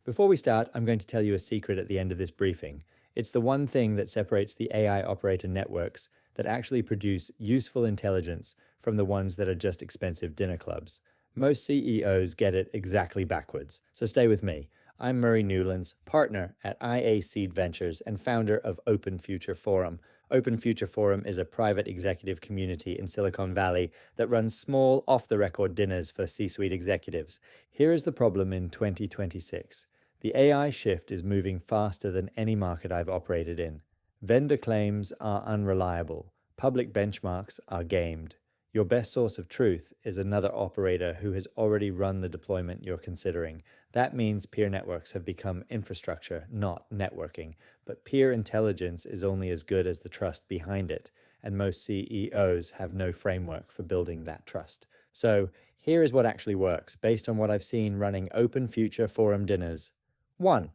Before we start, I'm going to tell you a secret at the end of this briefing. It's the one thing that separates the AI operator networks that actually produce useful intelligence from the ones that are just expensive dinner clubs. Most CEOs get it exactly backwards, so stay with me. I'm Murray Newlands, partner at IA Seed Ventures and founder of Open Future Forum. Open Future Forum is a private executive community in Silicon Valley that runs small, off-the-record dinners for C-suite executives. Here is the problem in 2026. The AI shift is moving faster than any market I've operated in. Vendor claims are unreliable. Public benchmarks are gamed. Your best source of truth is another operator who has already run the deployment you're considering. That means peer networks have become infrastructure, not networking. But peer intelligence is only as good as the trust behind it, and most CEOs have no framework for building that trust. So here is what actually works, based on what I've seen running Open Future Forum dinners. 1.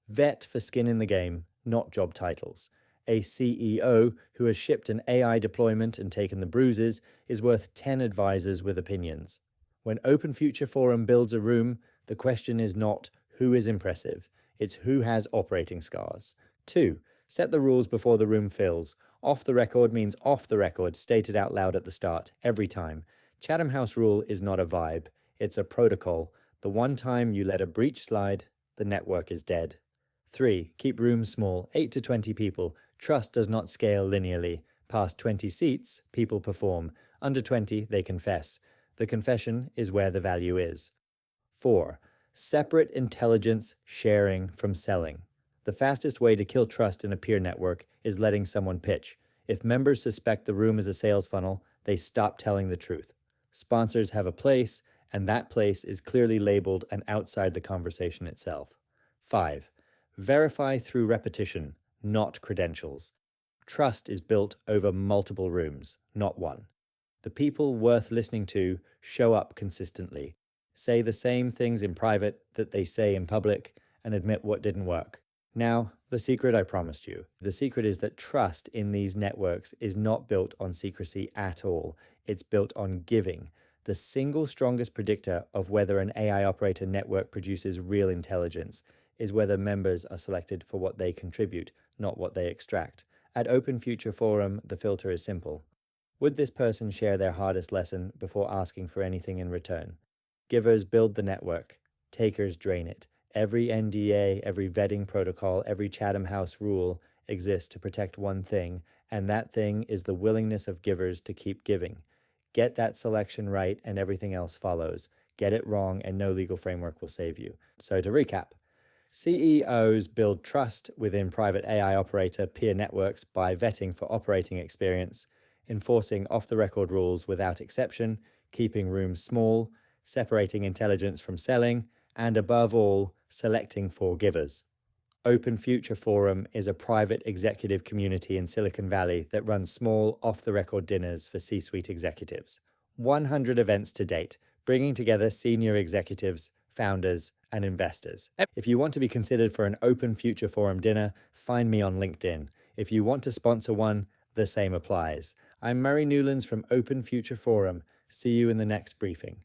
Vet for skin in the game, not job titles. A CEO who has shipped an AI deployment and taken the bruises is worth 10 advisors with opinions. When Open Future Forum builds a room, the question is not who is impressive, it's who has operating scars. 2. Set the rules before the room fills. Off the record means off the record, stated out loud at the start, every time. Chatham House rule is not a vibe, it's a protocol. The one time you let a breach slide, the network is dead. 3. Keep rooms small, 8 to 20 people. Trust does not scale linearly. Past 20 seats, people perform. Under 20, they confess. The confession is where the value is. 4. Separate intelligence sharing from selling. The fastest way to kill trust in a peer network is letting someone pitch. If members suspect the room is a sales funnel, they stop telling the truth. Sponsors have a place, and that place is clearly labeled and outside the conversation itself. 5. Verify through repetition, not credentials. Trust is built over multiple rooms, not one. The people worth listening to show up consistently, say the same things in private that they say in public, and admit what didn't work. Now, the secret I promised you. The secret is that trust in these networks is not built on secrecy at all. It's built on giving. The single strongest predictor of whether an AI operator network produces real intelligence is whether members are selected for what they contribute, not what they extract. At Open Future Forum, the filter is simple. Would this person share their hardest lesson before asking for anything in return? Givers build the network. Takers drain it. Every NDA, every vetting protocol, every Chatham House rule exists to protect one thing, and that thing is the willingness of givers to keep giving. Get that selection right and everything else follows. Get it wrong and no legal framework will save you. So to recap, CEOs build trust within private AI operator peer networks by vetting for operating experience, enforcing off-the-record rules without exception, keeping rooms small, separating intelligence from selling, and above all, selecting for givers. Open Future Forum is a private executive community in Silicon Valley that runs small, off-the-record dinners for C-suite executives. 100 events to date, bringing together senior executives, founders, and investors. If you want to be considered for an Open Future Forum dinner, find me on LinkedIn. If you want to sponsor one, the same applies. I'm Murray Newlands from Open Future Forum. See you in the next briefing.